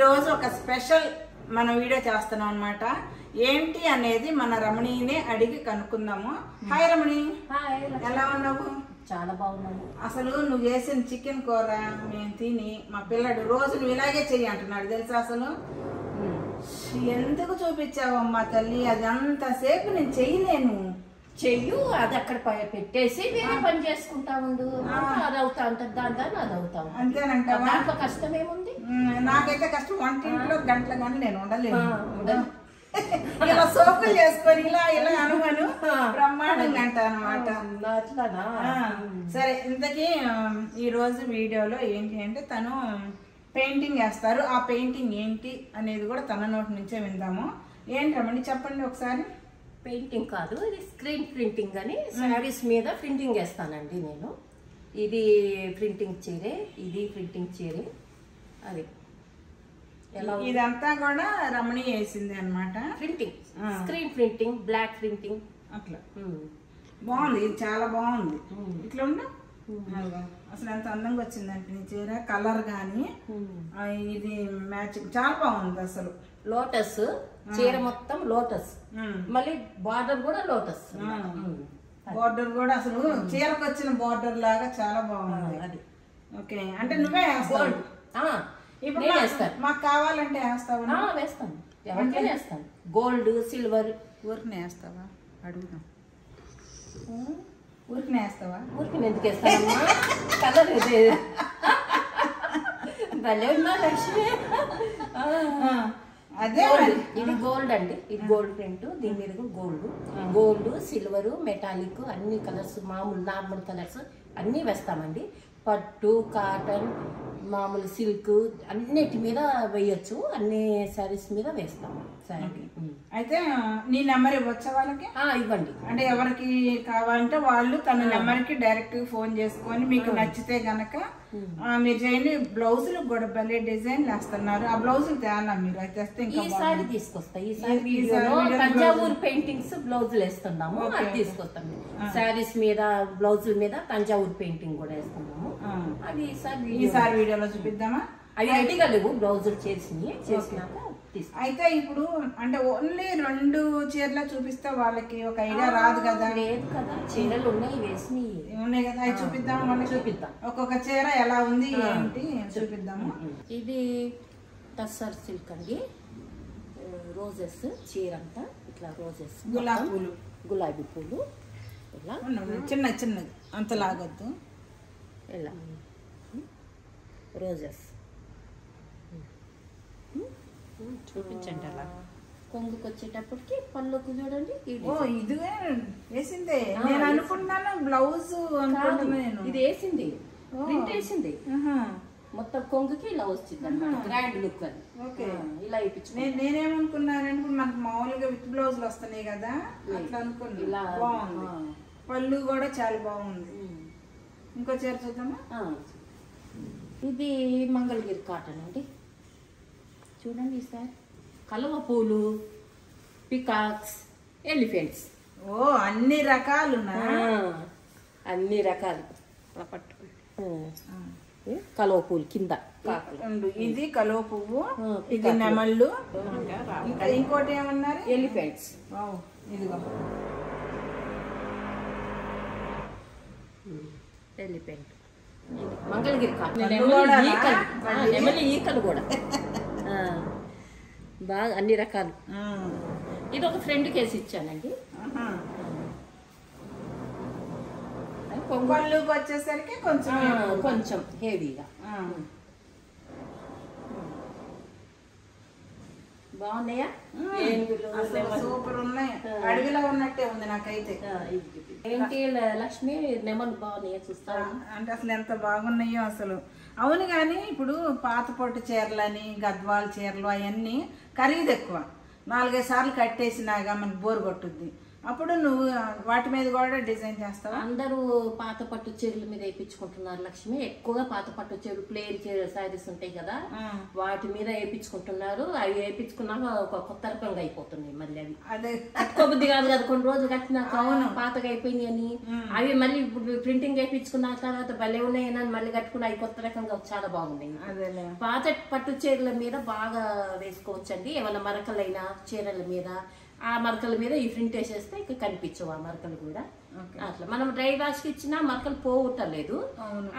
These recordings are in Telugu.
రోజు ఒక స్పెషల్ మన వీడియో చేస్తున్నాం అన్నమాట. ఏంటి అనేది మన రమణినే అడిగి కనుక్కుందాము. హాయ్ రమణి, ఎలా ఉన్నావు? చాలా బాగున్నాను. అసలు నువ్వు చేసిన చికెన్ కూర మేము తిని మా పిల్లడు రోజు నువ్వు ఇలాగే చెయ్యి అంటున్నాడు తెలుసా. అసలు ఎందుకు చూపించావమ్మా తల్లి, అది అంతసేపు నేను చెయ్యలేను. చెయ్యు, అది అక్కడ పెట్టేసి వేరే పని చేసుకుంటా ఉండు. అది అవుతా ఉంటుంది, దాని అది అవుతాం. అంతేనంటావా? దాంట్లో కష్టం ఏముంది? నాకైతే కష్టం. వంటింట్లో గంటల గంటలు నేను ఉండలేను. ఇలా సోకులు చేసుకొని ఇలా ఇలా అనుమను బ్రహ్మాండంగా అంట అనమాట. అట్లానా? సరే, ఇంతకీ ఈ రోజు వీడియోలో ఏంటి అంటే తను పెయింటింగ్ వేస్తారు. ఆ పెయింటింగ్ ఏంటి అనేది కూడా తన నోటి నుంచే విందాము. ఏంటి రమణి చెప్పండి ఒకసారి. పెయింటింగ్ కాదు, ఇది స్క్రీన్ ప్రింటింగ్ అని శారీస్ మీద ప్రింటింగ్ వేస్తానండి నేను. ఇది ప్రింటింగ్ చీరే, ఇది ప్రింటింగ్ చీరే. అది ఎలా ఇదంతా కూడా రమణి వేసింది అనమాట. Printing, screen printing, block printing అట్లా. బాగుంది, ఇది చాలా బాగుంది. ఇట్లా ఉండు. అసలు ఎంత అందంగా వచ్చిందంటే నీ చీర, కలర్ గానీ ఇది మ్యాచింగ్ చాలా బాగుంది. అసలు లోటస్ చీర మొత్తం లోటస్, మళ్ళీ బార్డర్ కూడా లోటస్. బార్డర్ కూడా అసలు చీరకు వచ్చిన బార్డర్ లాగా చాలా బాగుంది. అది ఓకే, అంటే నువ్వే వేస్తావు. ఇప్పుడు మాకు కావాలంటే వేస్తావు? వేస్తాను, ఎవరికైనా వేస్తాను. Gold, silver. ఊరికి వేస్తావా? అడుగుదాం. ఊరికి వేస్తావా? ఊరికి ఎందుకు వేస్తానమ్మా? కలర్ ఇది భలే ఉన్నా లక్ష్మి. అదే ఇది గోల్డ్ అండి, ఇది గోల్డ్ ప్రింట్. దీని మీద గోల్డ్, సిల్వర్, మెటాలిక్ అన్ని కలర్స్, మామూలు నార్మల్ కలర్స్ అన్నీ వేస్తామండి. పట్టు, కాటన్, మామూలు సిల్క్ అన్నిటి మీద వేయచ్చు. అన్ని శారీస్ మీద వేస్తాము. అయితే నీ నెంబర్ ఇవ్వచ్చా వాళ్ళకి? ఇవ్వండి. అంటే ఎవరికి కావాలంటే వాళ్ళు తన నెంబర్కి డైరెక్ట్ ఫోన్ చేసుకొని మీకు నచ్చితే గనక మీరు చేయండి. బ్లౌజులు కూడా భలే డిజైన్ వేస్తున్నారు. ఆ బ్లౌజులు తేలా మీరు అయితే వస్తే ఇంకా ఈసారి తీసుకొస్తా. ఈసారి తంజావూరు పెయింటింగ్స్ బ్లౌజులు వేస్తున్నాము, అది తీసుకొస్తాము. శారీస్ మీద బ్లౌజుల మీద తంజావూరు పెయింటింగ్ కూడా వేస్తున్నాము. అది ఈసారి వీడియోలో చూపిద్దామా? అవి రెడీగా లేవు, బ్లౌజులు చేసినాక. అయితే ఇప్పుడు అంటే ఓన్లీ 2 చీరలు చూపిస్తే వాళ్ళకి ఒక ఐడియా రాదు కదా. లేదు కదా, చీరలు ఉన్నాయి, వేసినవి ఉన్నాయి కదా, అవి చూపిద్దాం. వాళ్ళకి చూపిద్దాం. ఒక్కొక్క చీర ఎలా ఉంది ఏంటి చూపిద్దాము. ఇది టస్సర్ సిల్క్ అండి, రోజెస్ చీర అంతా ఇట్లా రోజెస్, గులాబీ పూలు ఇలా చిన్నది అంత లాగొద్దు, ఇలా రోజెస్ చూపించండి. అలా కొంగుకి వచ్చేటప్పటికి పళ్ళకు చూడండి. ఇదిగే వేసిందే నేను అనుకుంటాను. బ్లౌజ్ అనుకుంటున్నాను. ఇది వేసింది, ప్రింట్ వేసింది మొత్తం. కొంగుకి ఇలా వచ్చింది అన్నమాట, గ్రాండ్ లుక్ అని. ఓకే, ఇలా ఇప్పించు. నేనేమనుకున్నానంటే మనకు మామూలుగా విత్ బ్లౌజులు వస్తున్నాయి కదా, అట్లా అనుకున్నా. ఇలా బాగుంది, పళ్ళు కూడా చాలా బాగుంది. ఇంకో చీర చూద్దామా? ఇది మంగళగిరి కాటన్ అండి. చూడండి సార్, కలువ పూలు, పికాక్స్, ఎలిఫెంట్స్. అన్ని రకాలు, అన్ని రకాలు. కలువ పూలు కింద ఇది కలువ పువ్వు, ఇది నెమళ్ళు, ఇంకోటి ఏమన్నారు? ఎలిఫెంట్స్. ఇదిగో ఎలిఫెంట్, మంగళగిరి కాటన్. నెమలి ఈకలు కూడా బాగా అన్ని రకాలు. ఇది ఒక ఫ్రెండ్ కేసి ఇచ్చానండి. పళ్ళుకి వచ్చేసరికి కొంచెం హెవీగా బాగున్నాయా? సూపర్ ఉన్నాయి, అడవిలో ఉన్నట్టే ఉంది నాకైతే. ఏంటి లక్ష్మి, నెమలు బాగున్నాయా చూస్తాను అంటే అసలు ఎంత బాగున్నాయో అసలు. అవును, కానీ ఇప్పుడు పాత పొట్టు చీరలని, గద్వాల చీరలు అవన్నీ ఖరీదు ఎక్కువ. 4-5 సార్లు కట్టేసినాగా మనకు బోరు కొట్టుద్ది. అప్పుడు నువ్వు వాటి మీద కూడా డిజైన్ చేస్తావా? అందరూ పాత పట్టు చీరల మీద వేయించుకుంటున్నారు లక్ష్మి. ఎక్కువగా పాత పట్టు చీరలు ప్లేన్ శారీస్ ఉంటాయి కదా, వాటి మీద వేయించుకుంటున్నారు. అవి వేయించుకున్నాక ఒక కొత్త రకంగా అయిపోతున్నాయి మళ్ళీ. అవి అదే కట్టుకోబుద్ధి కాదు కదా, కొన్ని రోజులు కట్టినాక పాతగా అయిపోయినాయి అని అవి మళ్ళీ ఇప్పుడు ప్రింటింగ్ వేయించుకున్న తర్వాత భలే ఉన్నాయని మళ్ళీ కట్టుకుని అవి కొత్త రకంగా చాలా బాగున్నాయి. అదేలే. పాత పట్టు చీరల మీద బాగా వేసుకోవచ్చండి. ఏమైనా మరకలైనా చీరల మీద ఆ మరకల మీద ఈ ప్రింట్ వేసేస్తే ఇక కనిపించవు ఆ మరకలు కూడా. అట్లా మనం డ్రై వాష్కి ఇచ్చినా మరకలు పోవటలేదు.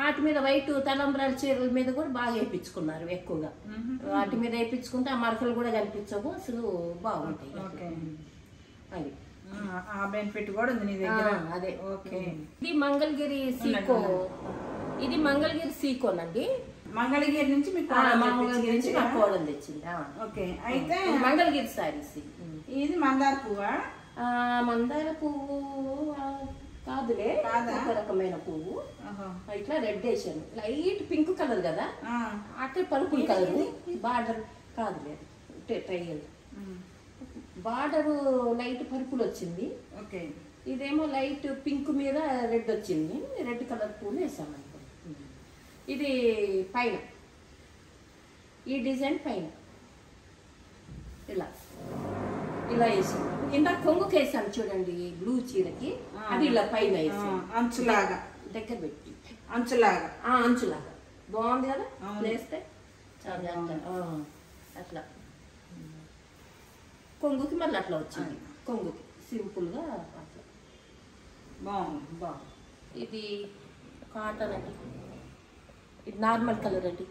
వాటి మీద వైట్ తలంబ్రాల చీరల మీద కూడా బాగా వేయించుకున్నారు ఎక్కువగా. వాటి మీద వేయించుకుంటే ఆ మరకలు కూడా కనిపించవు, అసలు బాగుంటాయి అవి. ఆ బెనిఫిట్ కూడా ఉంది నీ దగ్గర. అదే. ఓకే. ఇది మంగళగిరి సీకో, ఇది మంగళగిరి సీకోనండి. మంగళగిరి నుంచి మీకు మంగళగిరి నుంచి మా కోడలు తెచ్చింది. ఓకే. అయితే మంగళగిరి సారీస్. ఇది మందార పువ్వా? మందార పువ్వు కాదులే, ఒక రకమైన పువ్వు. ఇట్లా రెడ్ వేసాను, లైట్ పింక్ కలర్ కదా, అక్కడ పర్పుల్ కలర్ బార్డర్ కాదులే, ట్రయల్ బార్డర్ లైట్ పర్పుల్ వచ్చింది. ఓకే. ఇదేమో లైట్ పింక్ మీద రెడ్ వచ్చింది, రెడ్ కలర్ పూలు వేసాము. ఇది పైన ఈ డిజైన్ పైన ఇలా ఇలా వేసాను. ఇందాక కొంగుకి వేసాను చూడండి, బ్లూ చీరకి, అది ఇలా పైన వేసాను అంచులాగా, దగ్గర పెట్టి అంచులాగా. అంచులాగా బాగుంది కదా వేస్తే చాలా. అట్లా కొంగుకి మళ్ళీ అట్లా వచ్చింది, కొంగుకి సింపుల్ గా అట్లా బాగుంది. బాగుంది. ఇది కాటన్ అండి, ఇది నార్మల్ కలర్ అండి.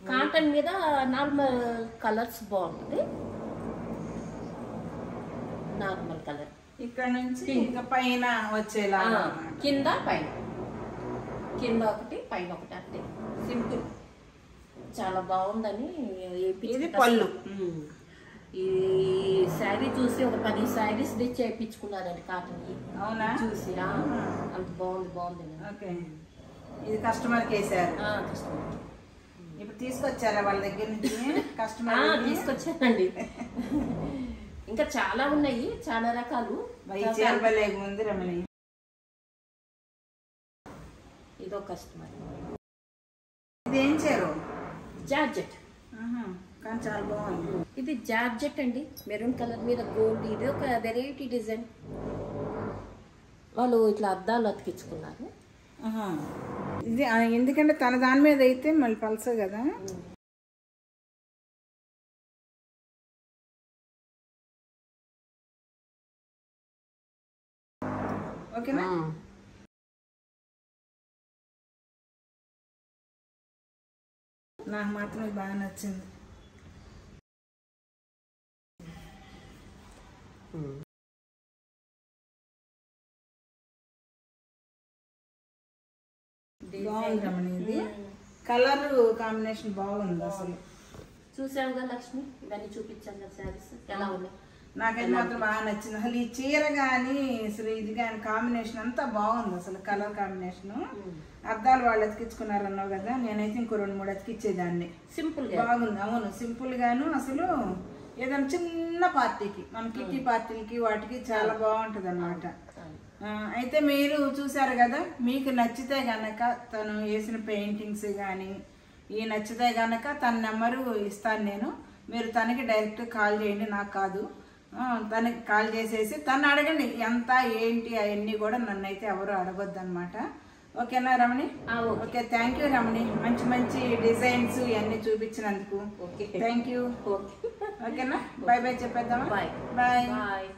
కాటన్ మీద నార్మల్ కలర్స్ బాగుంటుంది, నార్మల్ కలర్. ఇక్కడ నుంచి ఇంకా పైన వచ్చేలా, కింద పైన, కింద ఒకటి పైన ఒకటి, అంటే సింపుల్, చాలా బాగుందని. ఇది పళ్ళు. ఈ శారీ చూసి ఒక 10 శారీస్ తెచ్చి వేయించుకున్నారండి కాటన్. అవునా? చూసి అంత బాగుంది, బాగుంది. ఓకే. ఇది కస్టమర్కి వేసారు. కస్టమర్ ఇప్పుడు తీసుకొచ్చారా వాళ్ళ దగ్గర నుంచి? కస్టమర్ తీసుకొచ్చానండి. ఇంకా చాలా ఉన్నాయి, చాలా రకాలు. ఉంది రమణి. ఇదో కస్టమర్. ఇదేం చీర? జార్జెట్. కానీ చాలా బాగుంది. ఇది జార్జెట్ అండి, మెరూన్ కలర్ మీద గోల్డ్. ఇది ఒక వెరైటీ డిజైన్. వాళ్ళు ఇట్లా అద్దాలు అతికించుకున్నారు. ఇది ఎందుకంటే తన దాని మీద అయితే మళ్ళీ పల్స కదా. ఓకేనా? నాకు మాత్రం బాగా నచ్చింది. బాగుంది రమణి. ఇది కలర్ కాంబినేషన్ బాగుంది అసలు. చూసావుగా లక్ష్మి, ఇవన్నీ చూపించాను కదా శారీస్, ఎలా ఉన్నాయి? నాకైతే మాత్రం బాగా నచ్చింది. అసలు ఈ చీర కానీ అసలు ఇది కానీ కాంబినేషన్ అంతా బాగుంది అసలు. Colour combination. అద్దాలు వాళ్ళు అతికించుకున్నారు అన్నావు కదా, నేనైతే ఇంకో 2-3 అతికిచ్చేదాన్ని. సింపుల్ బాగుంది. అవును, సింపుల్ గాను. అసలు ఏదైనా చిన్న పార్టీకి, మన కిట్టి పార్టీలకి వాటికి చాలా బాగుంటది అన్నమాట. అయితే మీరు చూసారు కదా, మీకు నచ్చితే గనక తను వేసిన పెయింటింగ్స్ కానీ ఈ నచ్చితే గనక తన నెంబరు ఇస్తాను నేను. మీరు తనకి డైరెక్ట్ కాల్ చేయండి, నాకు కాదు. తనకి కాల్ చేసేసి తను అడగండి ఎంత ఏంటి అవన్నీ కూడా. నన్ను అయితే ఎవరు అడగొద్దు అనమాట. ఓకేనా Ramani? Okay. Thank you Ramani, మంచి మంచి డిజైన్స్ ఇవన్నీ చూపించినందుకు. Thank you. ఓకేనా? బాయ్ బాయ్ చెప్పేద్దామా? Bye bye.